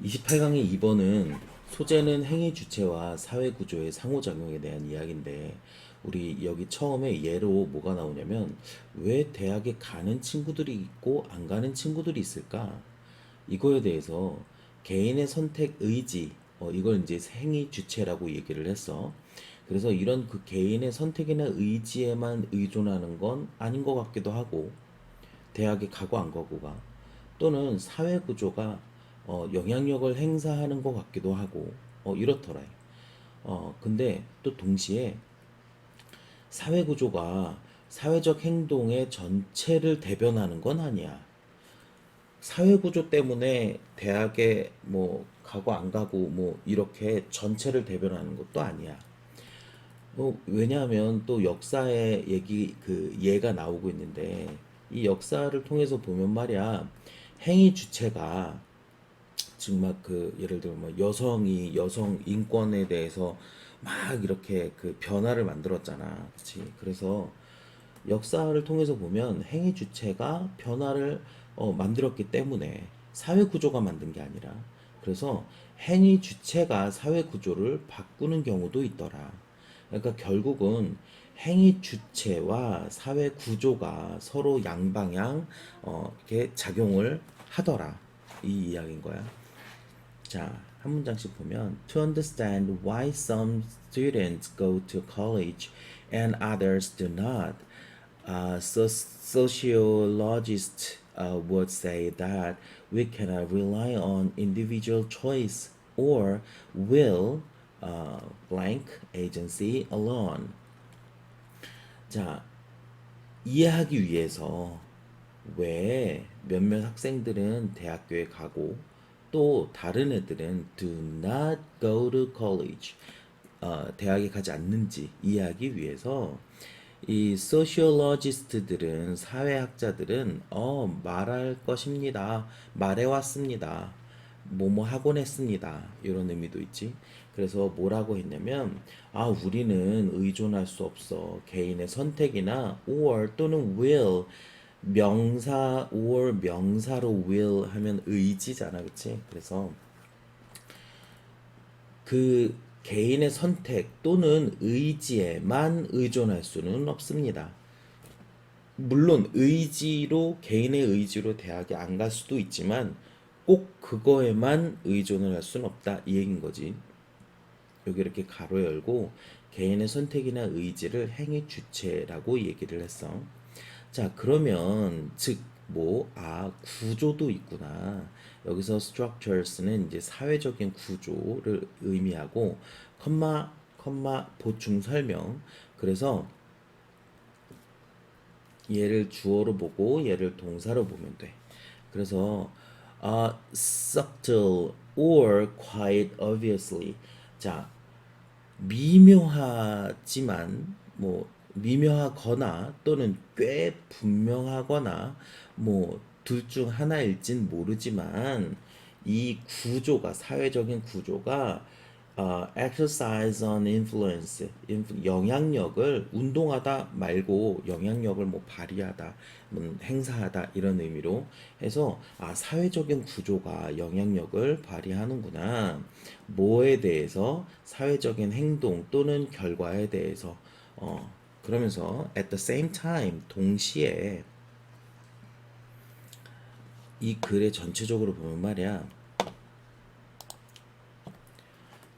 28강의 2번은 소재는 행위 주체와 사회 구조의 상호작용에 대한 이야기인데 우리 여기 처음에 예로 뭐가 나오냐면 왜 대학에 가는 친구들이 있고 안 가는 친구들이 있을까? 이거에 대해서 개인의 선택 의지 이걸 이제 행위 주체라고 얘기를 했어. 그래서 이런 그 개인의 선택이나 의지에만 의존하는 건 아닌 것 같기도 하고 대학에 가고 안 가고가 또는 사회 구조가 영향력을 행사하는 것 같기도 하고 이렇더라. 근데 또 동시에 사회 구조가 사회적 행동의 전체를 대변하는 건 아니야. 사회 구조 때문에 대학에 뭐 가고 안 가고 뭐 이렇게 전체를 대변하는 것도 아니야. 왜냐하면 또 역사의 얘기 그 예가 나오고 있는데 이 역사를 통해서 보면 말이야 행위 주체가 지금 막 그 예를 들어 뭐 여성이 여성 인권에 대해서 막 이렇게 그 변화를 만들었잖아. 그렇지? 그래서 역사를 통해서 보면 행위 주체가 변화를 만들었기 때문에 사회 구조가 만든 게 아니라 그래서 행위 주체가 사회 구조를 바꾸는 경우도 있더라. 그러니까 결국은 행위 주체와 사회 구조가 서로 양방향 이렇게 작용을 하더라. 이 이야기인 거야. 자, 한 문장씩 보면 To understand why some students go to college and others do not, sociologists would say that we cannot rely on individual choice or will blank agency alone. 자, 이해하기 위해서 왜 몇몇 학생들은 대학교에 가고 또 다른 애들은 do not go to college 대학에 가지 않는지 이해하기 위해서 이 소시올로지스트들은 사회학자들은 말할 것입니다. 말해 왔습니다. 뭐뭐 하곤 했습니다. 이런 의미도 있지. 그래서 뭐라고 했냐면 우리는 의존할 수 없어. 개인의 선택이나 or 또는 will 명사 or 명사로 will 하면 의지잖아. 그치? 그래서 그 개인의 선택 또는 의지에만 의존할 수는 없습니다. 물론 의지로 개인의 의지로 대학에 안 갈 수도 있지만 꼭 그거에만 의존을 할 수는 없다 이 얘기인 거지. 여기 이렇게 가로 열고 개인의 선택이나 의지를 행위 주체라고 얘기를 했어. 자, 그러면 즉 구조도 있구나. 여기서 structures는 이제 사회적인 구조를 의미하고 컴마 보충 설명. 그래서 얘를 주어로 보고 얘를 동사로 보면 돼. 그래서 subtle or quite obviously. 자, 미묘하지만 미묘하거나 또는 꽤 분명하거나 둘 중 하나일진 모르지만 이 구조가 사회적인 구조가 exercise on influence 영향력을 운동하다 말고 영향력을 발휘하다 행사하다 이런 의미로 해서 사회적인 구조가 영향력을 발휘하는구나 뭐에 대해서 사회적인 행동 또는 결과에 대해서 그러면서 at the same time 동시에 이 글의 전체적으로 보면 말이야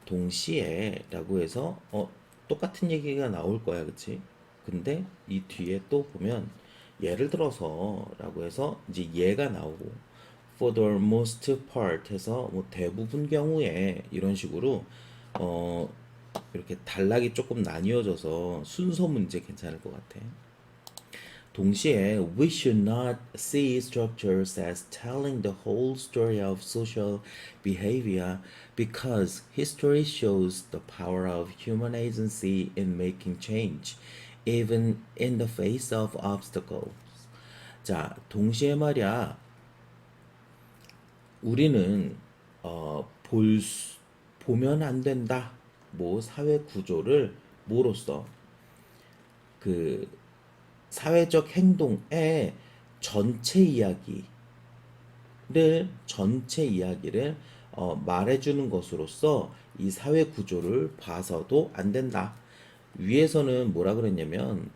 동시에 라고 해서 똑같은 얘기가 나올 거야 그치 근데 이 뒤에 또 보면 예를 들어서 라고 해서 이제 예가 나오고 for the most part 해서 대부분 경우에 이런 식으로 어 이렇게 단락이 조금 나뉘어져서 순서 문제 괜찮을 것 같아. 동시에 we should not see structures as telling the whole story of social behavior because history shows the power of human agency in making change, even in the face of obstacles. 자, 동시에 말이야, 우리는 보면 안 된다. 사회 구조를 뭐로써 그 사회적 행동의 전체 이야기를 말해주는 것으로서 이 사회 구조를 봐서도 안 된다. 위에서는 뭐라 그랬냐면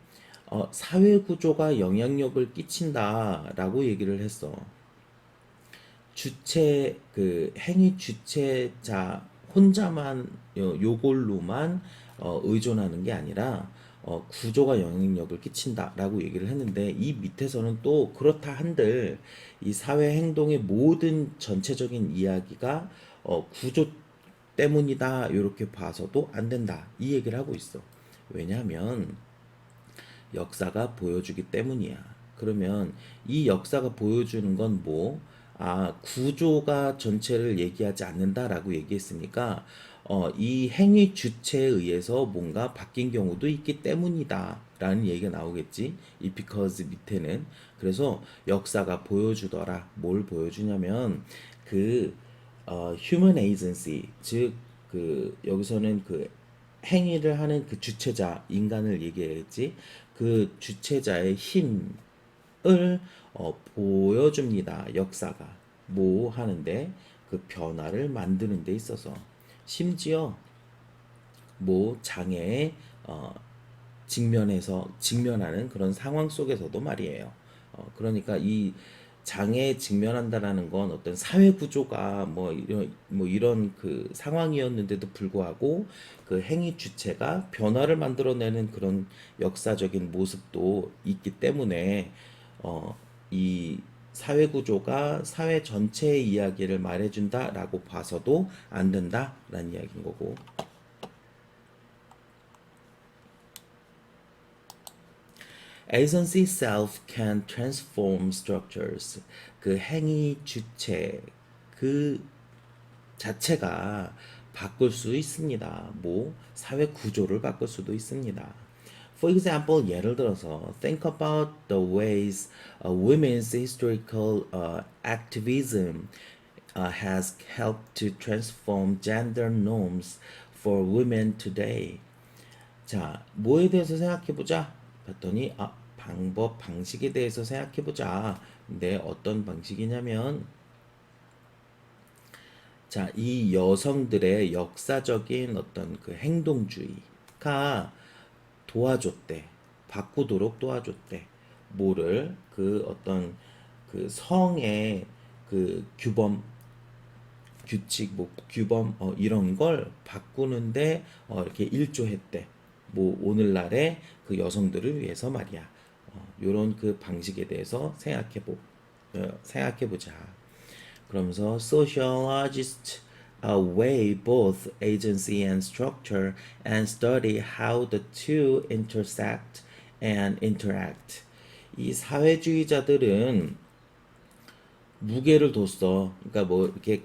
사회 구조가 영향력을 끼친다라고 얘기를 했어. 주체 그 행위 주체자 혼자만 요걸로만 의존하는 게 아니라 구조가 영향력을 끼친다라고 얘기를 했는데 이 밑에서는 또 그렇다 한들 이 사회 행동의 모든 전체적인 이야기가 구조 때문이다 이렇게 봐서도 안 된다 이 얘기를 하고 있어. 왜냐하면 역사가 보여주기 때문이야. 그러면 이 역사가 보여주는 건 뭐? 구조가 전체를 얘기하지 않는다라고 얘기했으니까, 이 행위 주체에 의해서 뭔가 바뀐 경우도 있기 때문이다. 라는 얘기가 나오겠지. 이 because 밑에는. 그래서 역사가 보여주더라. 뭘 보여주냐면, 그, human agency, 즉, 여기서는 행위를 하는 그 주체자, 인간을 얘기했지. 그 주체자의 힘을 보여줍니다. 역사가. 뭐 하는데 그 변화를 만드는 데 있어서 심지어 뭐 장애에 직면하는 그런 상황 속에서도 말이에요. 그러니까 이 장애에 직면한다라는 건 어떤 사회 구조가 뭐 이런 그 상황이었는데도 불구하고 그 행위 주체가 변화를 만들어내는 그런 역사적인 모습도 있기 때문에 이 사회 구조가 사회 전체의 이야기를 말해준다라고 봐서도 안 된다라는 이야기인 거고. agency self can transform structures. 그 행위 주체 그 자체가 바꿀 수 있습니다. 뭐 사회 구조를 바꿀 수도 있습니다. For example, 예를 들어서 think about the ways women's historical activism has helped to transform gender norms for women today. 자, 뭐에 대해서 생각해 보자. 봤더니 방식에 대해서 생각해 보자. 근데 어떤 방식이냐면 자, 이 여성들의 역사적인 어떤 그 행동주의가 도와줬대. 바꾸도록 도와줬대. 뭐를 그 어떤 그 성의 그 규칙, 뭐 규범 이런 걸 바꾸는데 이렇게 일조했대. 뭐 오늘날의 그 여성들을 위해서 말이야. 요런 그 방식에 대해서 생각해 보자. 그러면서 sociologists weigh both agency and structure and study how the two intersect and interact. 이 사회주의자들은 무게를 뒀어. 그러니까 뭐 이렇게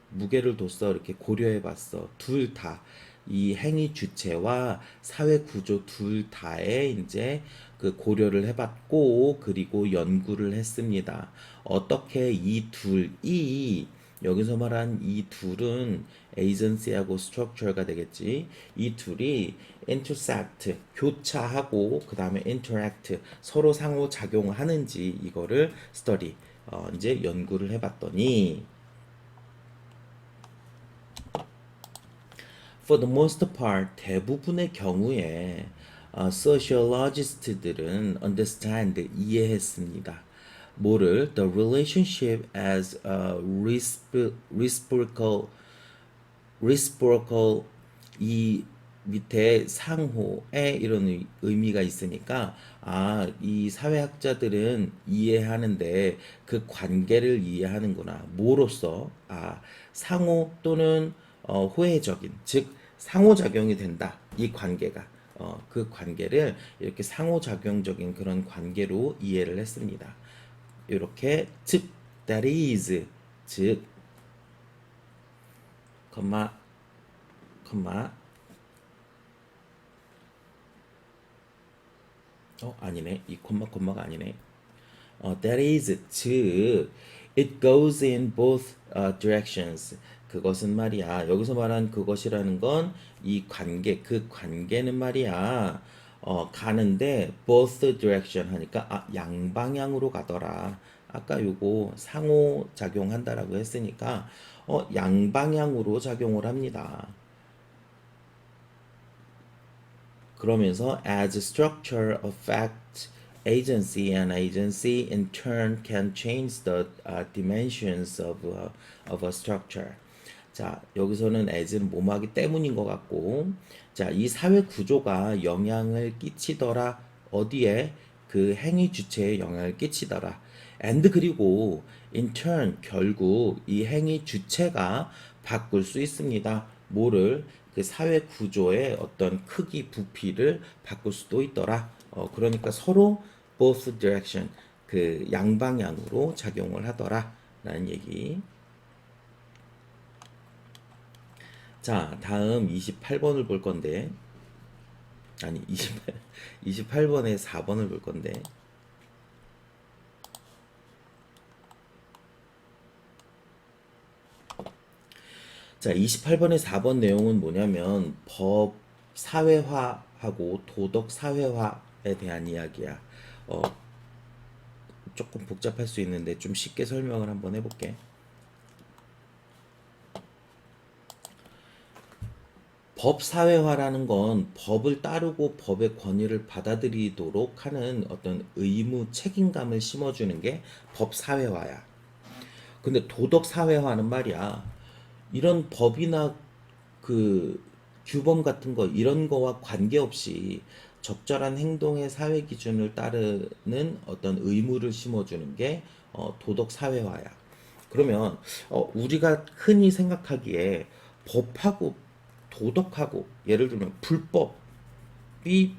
무게를 뒀어. 이렇게 고려해 봤어. 둘 다. 이 행위 주체와 사회 구조 둘 다에 이제 그 고려를 해봤고, 그리고 연구를 했습니다. 어떻게 이 둘이, 여기서 말한 이 둘은 에이전시하고 스트럭처가 되겠지. 이 둘이 intersect, 교차하고, 그 다음에 interact, 서로 상호작용하는지, 이거를 study, 이제 연구를 해봤더니 for the most part 대부분의 경우에 sociologist들은 understand 이해했습니다. 뭐를 the relationship as a reciprocal 이 밑에 상호에 이런 의미가 있으니까 이 사회학자들은 이해하는데 그 관계를 이해하는구나. 뭐로써 상호 또는 호혜적인 즉 상호작용이 된다. 이 관계가 그 관계를 이렇게 상호작용적인 그런 관계로 이해를 했습니다. 이렇게 즉 that is 즉 컴마 아니네. 이 콤마가 아니네. that is 즉 it goes in both directions. 그것은 말이야. 여기서 말한 그것이라는 건 이 관계, 그 관계는 말이야. 가는데 both direction 하니까 양방향으로 가더라. 아까 요거 상호작용한다라고 했으니까 양방향으로 작용을 합니다. 그러면서 as structure affect agency and agency in turn can change the dimensions of a structure. 자, 여기서는 as는 뭐뭐하기 때문인 것 같고, 자, 이 사회 구조가 영향을 끼치더라. 어디에? 그 행위 주체에 영향을 끼치더라. and 그리고 in turn 결국 이 행위 주체가 바꿀 수 있습니다. 뭐를? 그 사회 구조의 어떤 크기, 부피를 바꿀 수도 있더라. 그러니까 서로 both direction, 그 양방향으로 작용을 하더라. 라는 얘기. 자, 다음 28번을 볼 건데, 아니, 28번에 4번을 볼 건데, 자, 28번의 4번 내용은 뭐냐면, 법 사회화하고 도덕 사회화에 대한 이야기야. 어, 조금 복잡할 수 있는데, 좀 쉽게 설명을 한번 해볼게. 법 사회화라는 건 법을 따르고 법의 권위를 받아들이도록 하는 어떤 의무 책임감을 심어주는 게 법 사회화야. 근데 도덕 사회화는 말이야. 이런 법이나 그 규범 같은 거 이런 거와 관계없이 적절한 행동의 사회 기준을 따르는 어떤 의무를 심어주는 게 도덕 사회화야. 그러면 우리가 흔히 생각하기에 법하고 도덕하고 예를 들면 불법이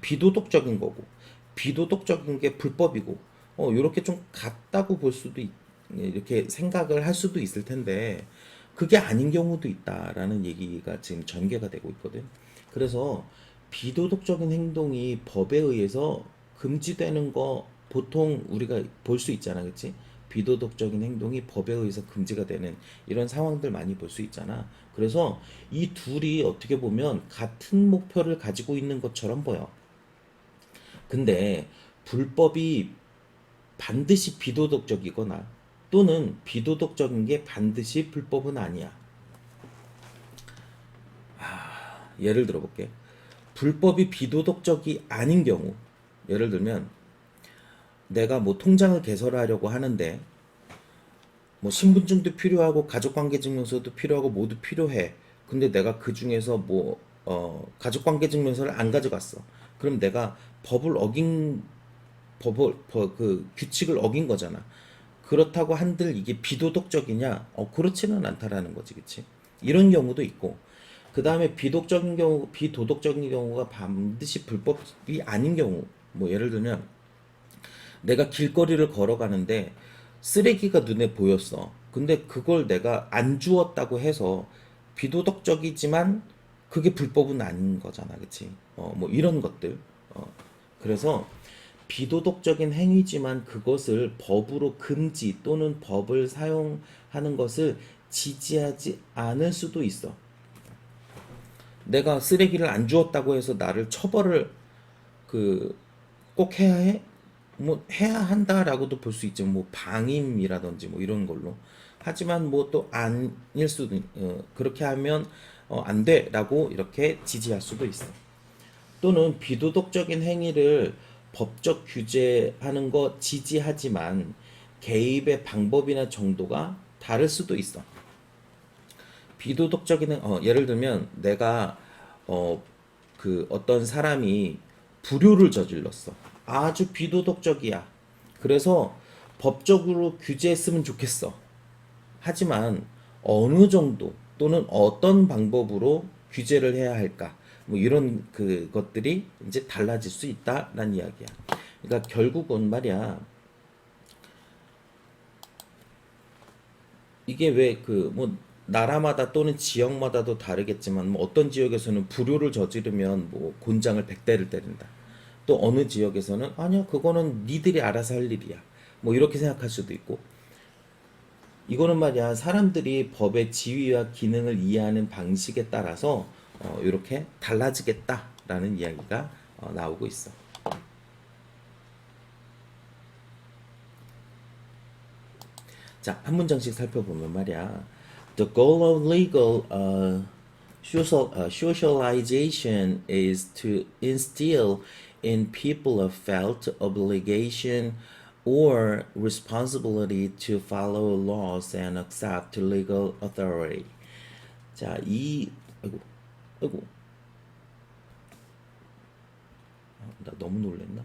비도덕적인 거고 비도덕적인 게 불법이고 이렇게 좀 같다고 볼 수도 이렇게 생각을 할 수도 있을 텐데 그게 아닌 경우도 있다라는 얘기가 지금 전개가 되고 있거든. 그래서 비도덕적인 행동이 법에 의해서 금지되는 거 보통 우리가 볼 수 있잖아, 그치? 비도덕적인 행동이 법에 의해서 금지가 되는 이런 상황들 많이 볼 수 있잖아. 그래서 이 둘이 어떻게 보면 같은 목표를 가지고 있는 것처럼 보여. 근데 불법이 반드시 비도덕적이거나 또는 비도덕적인 게 반드시 불법은 아니야. 예를 들어볼게. 불법이 비도덕적이 아닌 경우, 예를 들면 내가 뭐 통장을 개설하려고 하는데 뭐 신분증도 필요하고 가족관계증명서도 필요하고 모두 필요해. 근데 내가 그 중에서 뭐 가족관계증명서를 안 가져갔어. 그럼 내가 법을 어긴 그 규칙을 어긴 거잖아. 그렇다고 한들 이게 비도덕적이냐? 그렇지는 않다라는 거지, 그치? 이런 경우도 있고, 그 다음에 비도덕적인 경우, 비도덕적인 경우가 반드시 불법이 아닌 경우, 뭐 예를 들면 내가 길거리를 걸어가는데 쓰레기가 눈에 보였어. 근데 그걸 내가 안 주웠다고 해서 비도덕적이지만 그게 불법은 아닌 거잖아, 그치? 뭐 이런 것들. 그래서 비도덕적인 행위지만 그것을 법으로 금지 또는 법을 사용하는 것을 지지하지 않을 수도 있어. 내가 쓰레기를 안 주웠다고 해서 나를 처벌을 그 꼭 해야 해? 뭐 해야 한다라고도 볼 수 있죠. 뭐 방임이라든지 뭐 이런 걸로. 하지만 뭐 또 아닐 수도 그렇게 하면 안 돼라고 이렇게 지지할 수도 있어. 또는 비도덕적인 행위를 법적 규제하는 거 지지하지만 개입의 방법이나 정도가 다를 수도 있어. 비도덕적인 예를 들면 내가 그 어떤 사람이 불효를 저질렀어. 아주 비도덕적이야. 그래서 법적으로 규제했으면 좋겠어. 하지만 어느 정도 또는 어떤 방법으로 규제를 해야 할까? 뭐 이런 그것들이 이제 달라질 수 있다라는 이야기야. 그러니까 결국은 말이야. 이게 왜 그 뭐 나라마다 또는 지역마다도 다르겠지만 뭐 어떤 지역에서는 불효를 저지르면 뭐 곤장을 100대를 때린다. 또 어느 지역에서는 아니야 그거는 니들이 알아서 할 일이야. 뭐 이렇게 생각할 수도 있고 이거는 말이야 사람들이 법의 지위와 기능을 이해하는 방식에 따라서 이렇게 달라지겠다라는 이야기가 나오고 있어. 자, 한 문장씩 살펴보면 말이야. The goal of legal socialization is to instill in people a felt obligation or responsibility to follow laws and accept legal authority. 자, 아이고, 아이고, 나 너무 놀랬나?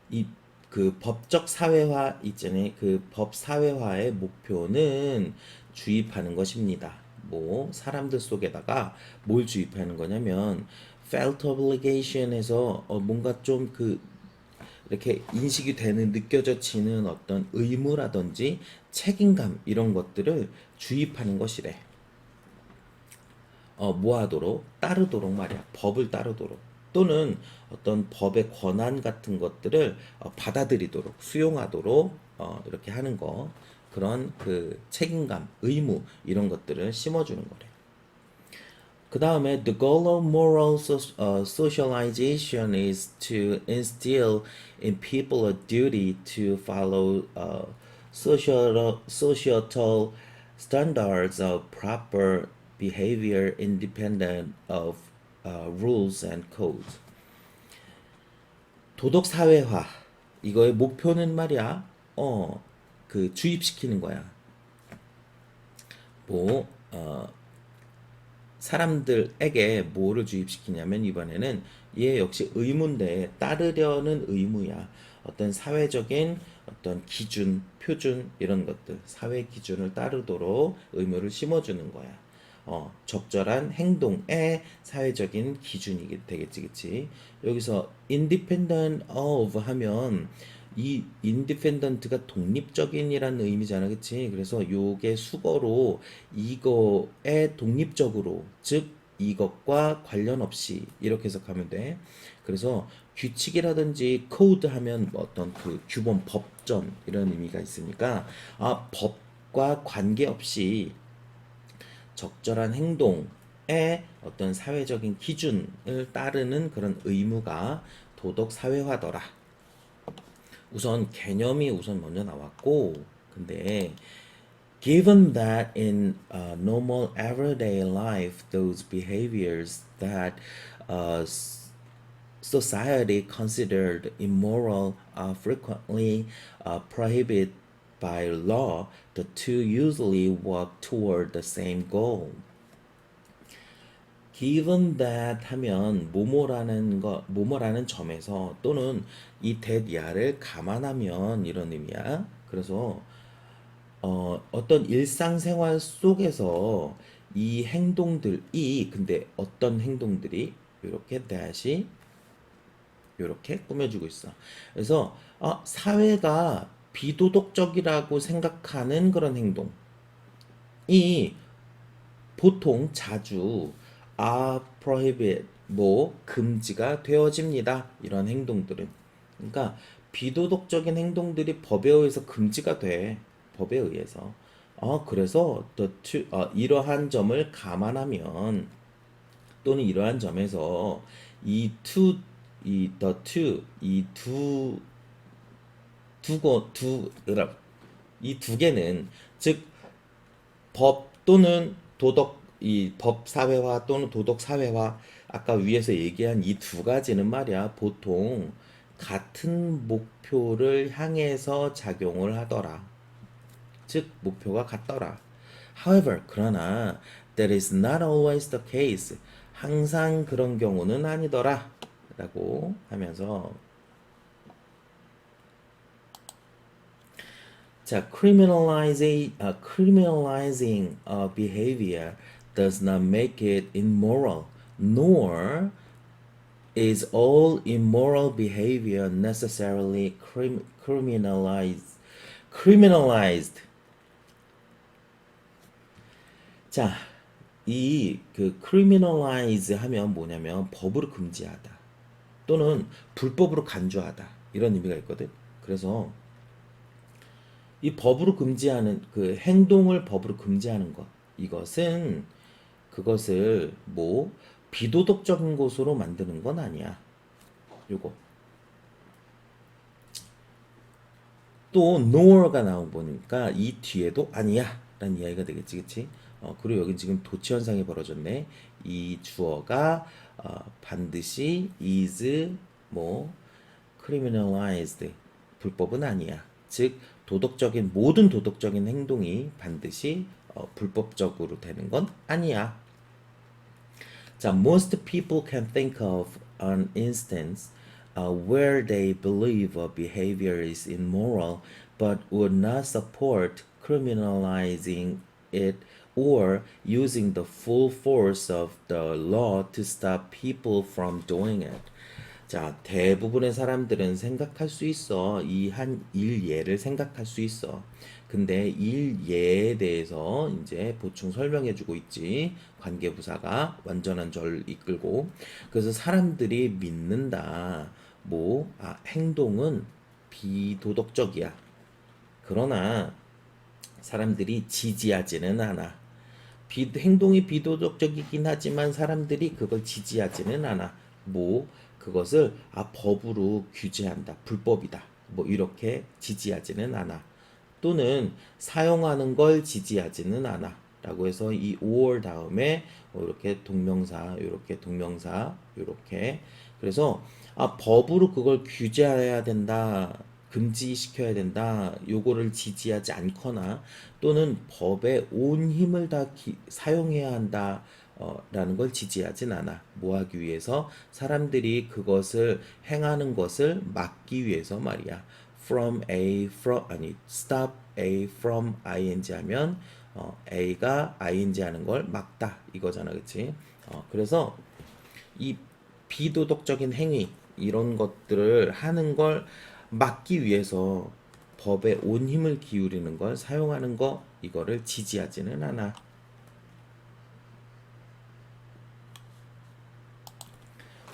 이 그 법적 사회화 있잖아요. 그 법 사회화의 목표는 주입하는 것입니다. 뭐 사람들 속에다가 뭘 주입하는 거냐면 felt obligation에서 뭔가 좀 이렇게 인식이 되는 느껴져지는 어떤 의무라든지 책임감 이런 것들을 주입하는 것이래. 뭐 하도록? 따르도록 말이야. 법을 따르도록. 또는 어떤 법의 권한 같은 것들을 받아들이도록, 수용하도록 이렇게 하는 거. 그런 그 책임감, 의무 이런 것들을 심어주는 거래. 그 다음에 the goal of moral socialization is to instill in people a duty to follow societal standards of proper behavior independent of rules and codes. 도덕 사회화 이거의 목표는 말이야. 주입시키는 거야. 뭐 사람들에게 뭐를 주입시키냐면 이번에는 얘 역시 의무인데 따르려는 의무야. 어떤 사회적인 어떤 기준, 표준 이런 것들, 사회 기준을 따르도록 의무를 심어주는 거야. 적절한 행동의 사회적인 기준이 되겠지, 그치? 여기서 independent of 하면 이 independent가 독립적인이라는 의미잖아, 그치? 그래서 요게 수거로 이거에 독립적으로, 즉 이것과 관련 없이 이렇게 해석하면 돼. 그래서 규칙이라든지 코드 하면 어떤 그 규범, 법전 이런 의미가 있으니까 법과 관계없이 적절한 행동에 어떤 사회적인 기준을 따르는 그런 의무가 도덕 사회화더라. 우선 개념이 우선 먼저 나왔고, 근데 given that in normal everyday life those behaviors that society considered immoral are frequently prohibited by law, the two usually work toward the same goal. given that 하면 뭐뭐라는 점에서 또는 이 that야를 감안하면 이런 의미야. 그래서 어떤 일상생활 속에서 이 행동들이 근데 어떤 행동들이 이렇게 that이 이렇게 꾸며주고 있어. 그래서 사회가 비도덕적이라고 생각하는 그런 행동이 보통 자주 prohibit 뭐 금지가 되어집니다. 이런 행동들은 그러니까 비도덕적인 행동들이 법에 의해서 금지가 돼. 법에 의해서 그래서 이러한 점을 감안하면 또는 이러한 점에서 이 two the two 이 두 개는 즉 법 또는 도덕 이 법 사회화 또는 도덕 사회화 아까 위에서 얘기한 이 두 가지는 말이야 보통 같은 목표를 향해서 작용을 하더라. 즉 목표가 같더라. However, 그러나 that is not always the case. 항상 그런 경우는 아니더라. 라고 하면서 자, criminalizing a behavior does not make it immoral, nor is all immoral behavior necessarily criminalized. 자, 이 criminalize 하면 뭐냐면 법으로 금지하다 또는 불법으로 간주하다 이런 의미가 있거든. 그래서 이 법으로 금지하는 그 행동을 법으로 금지하는 것 이것은 그것을 뭐 비도덕적인 것으로 만드는 건 아니야. 요거 또 nor가 나온 거니까 이 뒤에도 아니야 라는 이야기가 되겠지, 그치? 그리고 여기 지금 도치 현상이 벌어졌네. 이 주어가 반드시 is 뭐 criminalized 불법은 아니야. 즉 도덕적인 모든 도덕적인 행동이 반드시 불법적으로 되는 건 아니야. 자, most people can think of an instance where they believe a behavior is immoral but would not support criminalizing it or using the full force of the law to stop people from doing it. 자, 대부분의 사람들은 생각할 수 있어. 이 한 일예를 생각할 수 있어. 근데 일예에 대해서 이제 보충 설명해주고 있지. 관계부사가 완전한 절 이끌고. 그래서 사람들이 믿는다. 행동은 비도덕적이야. 그러나 사람들이 지지하지는 않아. 행동이 비도덕적이긴 하지만 사람들이 그걸 지지하지는 않아. 그것을 법으로 규제한다. 불법이다. 이렇게 지지하지는 않아. 또는 사용하는 걸 지지하지는 않아. 라고 해서 이 or 다음에 이렇게 동명사, 이렇게 동명사, 이렇게. 그래서 법으로 그걸 규제해야 된다. 금지시켜야 된다. 요거를 지지하지 않거나 또는 법에 온 힘을 다 사용해야 한다. 라는 걸 지지하진 않아. 뭐 하기 위해서? 사람들이 그것을 행하는 것을 막기 위해서 말이야. stop A from ing 하면 A가 ing 하는 걸 막다 이거잖아, 그치? 그래서 이 비도덕적인 행위 이런 것들을 하는 걸 막기 위해서 법에 온 힘을 기울이는 걸 사용하는 거 이거를 지지하지는 않아.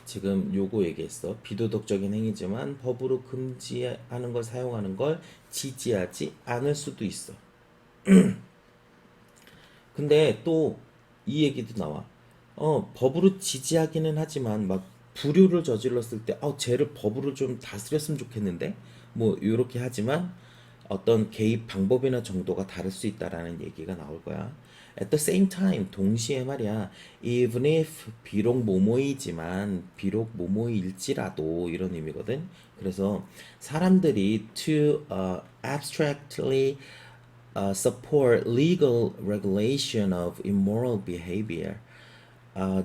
지금 요거 얘기했어. 비도덕적인 행위지만 법으로 금지하는 걸 사용하는 걸 지지하지 않을 수도 있어. 근데 또 이 얘기도 나와. 법으로 지지하기는 하지만 막 불효를 저질렀을 때, 쟤를 법으로 좀 다스렸으면 좋겠는데? 요렇게 하지만 어떤 개입 방법이나 정도가 다를 수 있다라는 얘기가 나올 거야. At the same time, 동시에 말이야, even if, 비록 모모일지라도, 이런 의미거든. 그래서 사람들이 to abstractly support legal regulation of immoral behavior.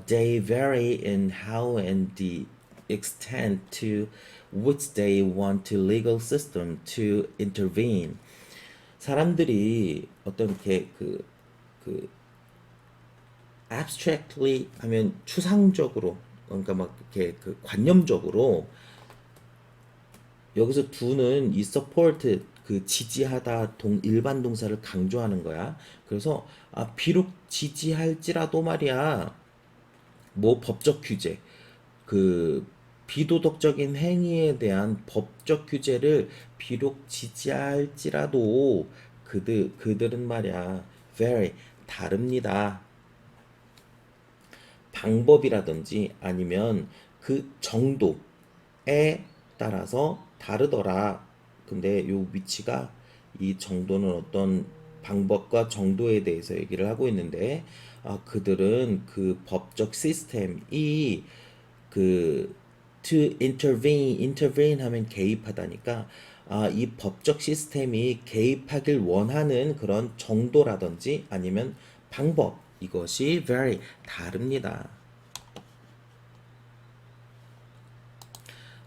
They vary in how and the extent to which they want the legal system to intervene. 사람들이 어떤 그 abstractly 하면 추상적으로 그러니까 막 이렇게 관념적으로 여기서 do는 이 support 지지하다 일반 동사를 강조하는 거야. 그래서 비록 지지할지라도 말이야. 법적 규제 비도덕적인 행위에 대한 법적 규제를 비록 지지할지라도 그들은 말이야 very 다릅니다. 방법이라든지 아니면 그 정도에 따라서 다르더라. 근데 요 위치가 이 정도는 어떤 방법과 정도에 대해서 얘기를 하고 있는데 그들은 그 법적 시스템이 to intervene 하면 개입하다니까 이 법적 시스템이 개입하길 원하는 그런 정도라든지 아니면 방법 이것이 very 다릅니다.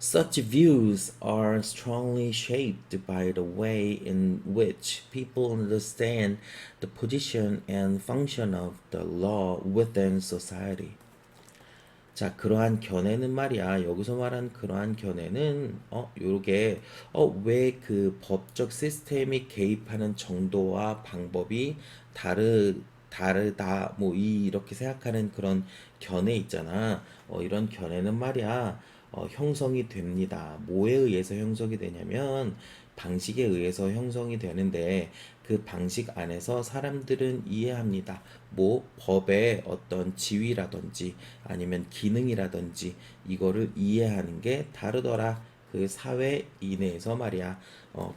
Such views are strongly shaped by the way in which people understand the position and function of the law within society. 자, 그러한 견해는 말이야. 여기서 말한 그러한 견해는 요게 왜 그 법적 시스템이 개입하는 정도와 방법이 다르다. 이렇게 생각하는 그런 견해 있잖아. 이런 견해는 말이야. 형성이 됩니다. 뭐에 의해서 형성이 되냐면 방식에 의해서 형성이 되는데 그 방식 안에서 사람들은 이해합니다. 법의 어떤 지위라든지 아니면 기능이라든지 이거를 이해하는 게 다르더라. 그 사회 이내에서 말이야.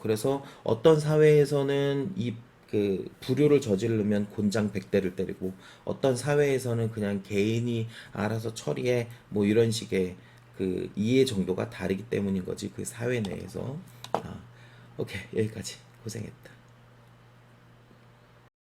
그래서 어떤 사회에서는 이 그 불효를 저지르면 곤장 100대를 때리고 어떤 사회에서는 그냥 개인이 알아서 처리해 뭐 이런 식의 그 이해 정도가 다르기 때문인 거지 그 사회 내에서. 오케이 여기까지 고생했다.